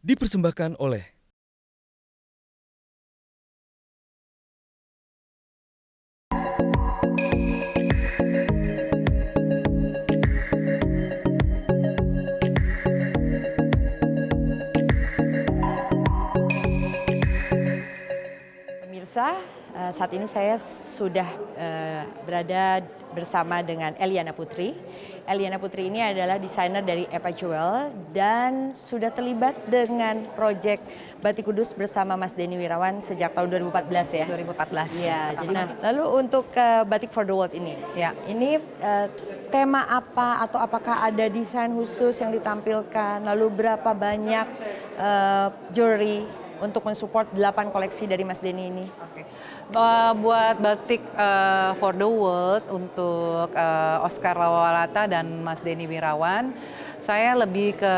Dipersembahkan oleh Pemirsa, saat ini saya sudah berada bersama dengan Eliana Putri. Eliana Putri ini adalah desainer dari Epa Jewel dan sudah terlibat dengan proyek Batik Kudus bersama Mas Denny Wirawan sejak tahun 2014 ya? 2014. Iya, jadi lalu untuk Batik for the World ini, Ya. ini tema apa atau apakah ada desain khusus yang ditampilkan? Lalu berapa banyak jewelry untuk mensupport 8 koleksi dari Mas Denny ini? Buat batik for the world untuk Oscar Lawalata dan Mas Denny Wirawan, saya lebih ke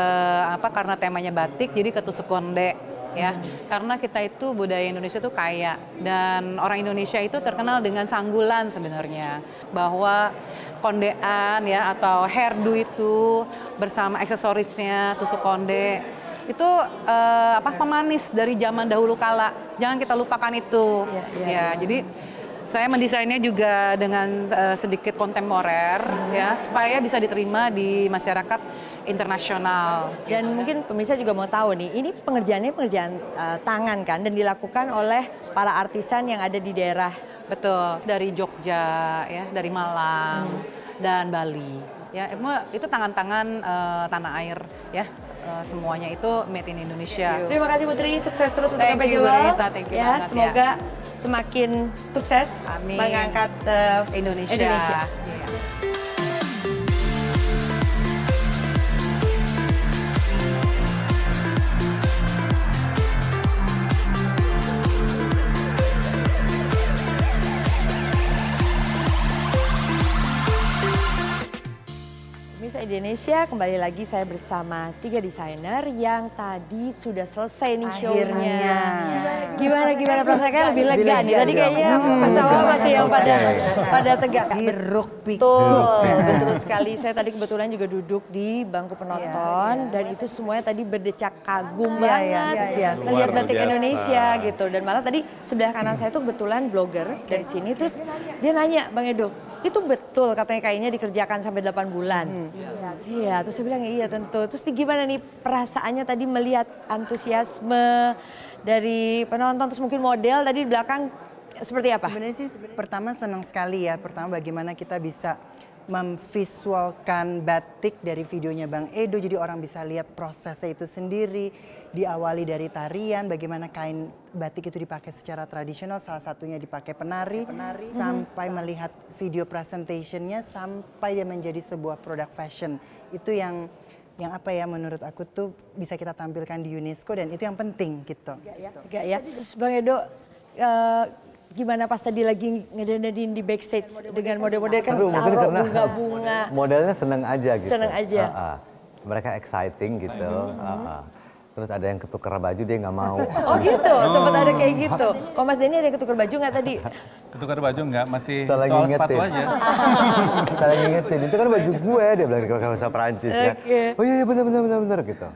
karena temanya batik jadi ke tusuk konde ya. Karena kita itu budaya Indonesia itu kaya dan orang Indonesia itu terkenal dengan sanggulan sebenarnya. Bahwa kondean ya atau hairdo itu bersama aksesorisnya tusuk konde itu pemanis dari zaman dahulu kala. Jangan kita lupakan itu. Ya. Jadi saya mendesainnya juga dengan sedikit kontemporer ya supaya bisa diterima di masyarakat internasional. Dan mungkin pemirsa juga mau tahu nih, ini pengerjaannya pengerjaan tangan kan dan dilakukan oleh para artisan yang ada di daerah. Betul, dari Jogja ya, dari Malang dan Bali. Ya, itu tangan-tangan tanah air ya. Semuanya itu made in Indonesia. Terima kasih Putri, sukses terus untuk Thank Epa you, Jewel. Rita. Thank you Ya, banget, semoga semakin sukses Amin. mengangkat Indonesia. Indonesia. Iya. Pemirsa Indonesia, kembali lagi saya bersama 3 desainer yang tadi sudah selesai nih show-nya. Gimana perasaan kalian lebih lega nih? Tadi kayaknya pas awal masih yang pada tegak. Hiruk pikuk. Betul sekali. Saya tadi kebetulan juga duduk di bangku penonton dan itu semuanya tadi berdecak kagum banget melihat batik Indonesia gitu. Dan malah tadi sebelah kanan saya tuh kebetulan blogger dari sini, terus dia nanya, Bang Edo, itu betul katanya kayaknya dikerjakan sampai 8 bulan. Iya, terus saya bilang iya tentu. Terus gimana nih perasaannya tadi melihat antusiasme dari penonton, terus mungkin model tadi di belakang seperti apa? Sebenarnya sih pertama senang sekali ya. Pertama bagaimana kita bisa memvisualkan batik dari videonya Bang Edo. Jadi orang bisa lihat prosesnya itu sendiri. Diawali dari tarian, bagaimana kain batik itu dipakai secara tradisional. Salah satunya dipakai penari. Sampai melihat video presentationnya sampai dia menjadi sebuah produk fashion. Itu yang menurut aku tuh bisa kita tampilkan di UNESCO dan itu yang penting gitu. Enggak ya. Terus Bang Edo gimana pas tadi lagi ngedanain di backstage dengan model-model kan taruh bunga-bunga. Modelnya seneng aja gitu. Seneng aja. Mereka exciting gitu. Terus ada yang ketukar baju dia nggak mau. Oh gitu, sempat ada kayak gitu. Kok Mas Denny ada yang ketukar baju nggak tadi? Ketukar baju enggak, masih Salah soal ngingetin. sepatu aja. Salah ngingetin, itu kan baju gue, dia bilang di bahasa Perancis ya. Oh iya benar gitu.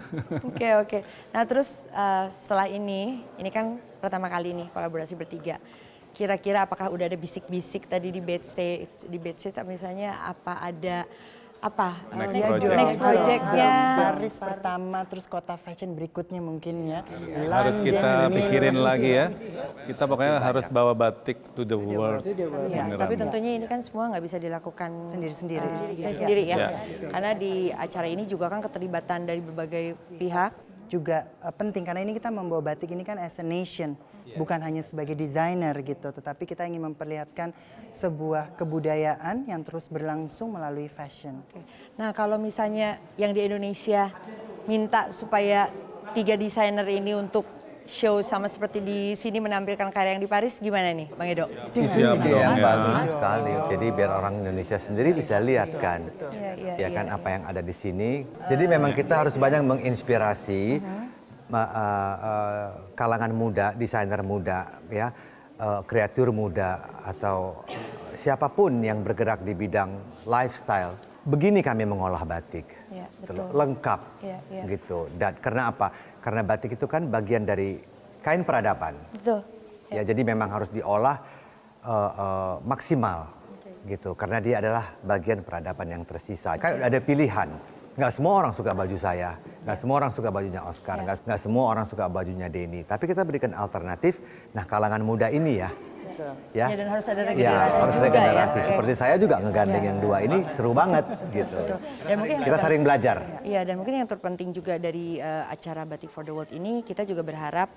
Oke. Nah terus setelah ini kan pertama kali nih kolaborasi bertiga. Kira-kira apakah udah ada bisik-bisik tadi di backstage misalnya apa ada next project-nya? Paris pertama, terus kota fashion berikutnya mungkin ya. Harus kita pikirin lagi ya. Kita pokoknya harus bawa batik to the world. Ya, tapi tentunya ini kan semua nggak bisa dilakukan Sendiri-sendiri. sendiri ya. Ya. Karena di acara ini juga kan keterlibatan dari berbagai pihak. Juga penting karena ini kita membawa batik ini kan as a nation, bukan hanya sebagai desainer gitu, tetapi kita ingin memperlihatkan sebuah kebudayaan yang terus berlangsung melalui fashion. Nah kalau misalnya yang di Indonesia minta supaya 3 desainer ini untuk show sama seperti di sini menampilkan karya yang di Paris, gimana nih Bang Edo? Siap dong ya. Bagus sekali. Jadi biar orang Indonesia sendiri bisa lihat kan. Iya, kan apa yang ada di sini. Jadi memang kita harus banyak menginspirasi kalangan muda, desainer muda ya, kreatur muda atau siapapun yang bergerak di bidang lifestyle. Begini kami mengolah batik. Ya, betul. Lengkap Ya. gitu. Dan karena apa? Karena batik itu kan bagian dari kain peradaban. Betul. Ya, jadi memang harus diolah maksimal gitu. Karena dia adalah bagian peradaban yang tersisa. Kan ada pilihan. Nggak semua orang suka baju saya, nggak semua orang suka bajunya Oscar, nggak semua orang suka bajunya Denny. Tapi kita berikan alternatif. Nah, kalangan muda ini ya. Ya, dan harus ada Ya, regenerasi harus juga regenerasi. ya. Seperti saya juga ngegandeng yang dua ini seru banget gitu. Dan mungkin Kita saling belajar. Iya, dan mungkin yang terpenting juga dari acara Batik for the World ini, kita juga berharap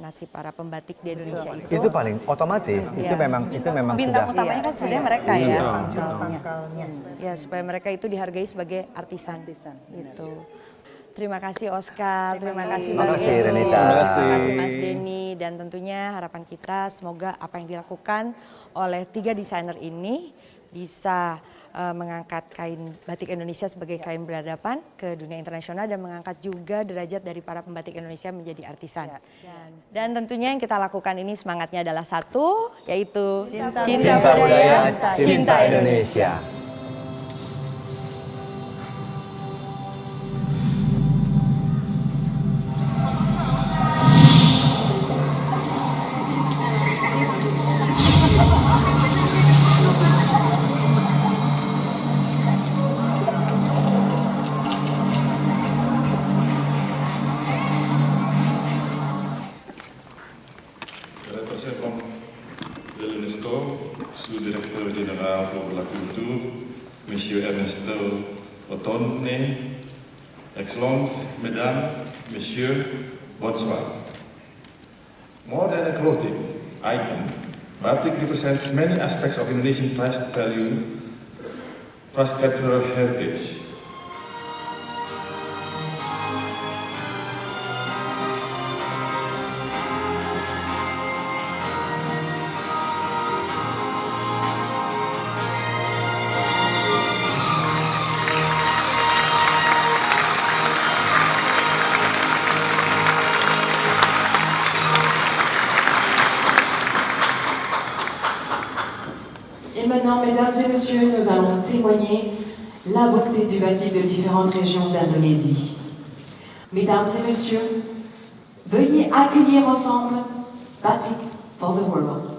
nasib para pembatik di Indonesia Itu paling otomatis. Itu memang bintang sudah. utamanya kan sebenarnya mereka ya. Pangkalnya. Ya, supaya mereka itu dihargai sebagai artisan. Gitu. Terima kasih Oscar, terima kasih Terima Bang kasih, Edo, Renita. terima kasih Mas Denny, dan tentunya harapan kita semoga apa yang dilakukan oleh 3 desainer ini bisa mengangkat kain batik Indonesia sebagai kain berhadapan ke dunia internasional dan mengangkat juga derajat dari para pembatik Indonesia menjadi artisan. Dan tentunya yang kita lakukan ini semangatnya adalah satu, yaitu cinta budaya, cinta Indonesia. Représentant de l'UNESCO, sous-directeur général pour la culture, M. Ernesto Ottone, Excellences, Mesdames, Messieurs, bonsoir. More than a clothing item, batik represents many aspects of Indonesian past value, past cultural heritage. Et maintenant, mesdames et messieurs, nous allons témoigner la beauté du batik de différentes régions d'Indonésie. Mesdames et messieurs, veuillez accueillir ensemble Batik for the World.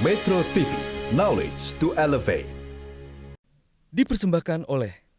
Metro TV, knowledge to elevate. Dipersembahkan oleh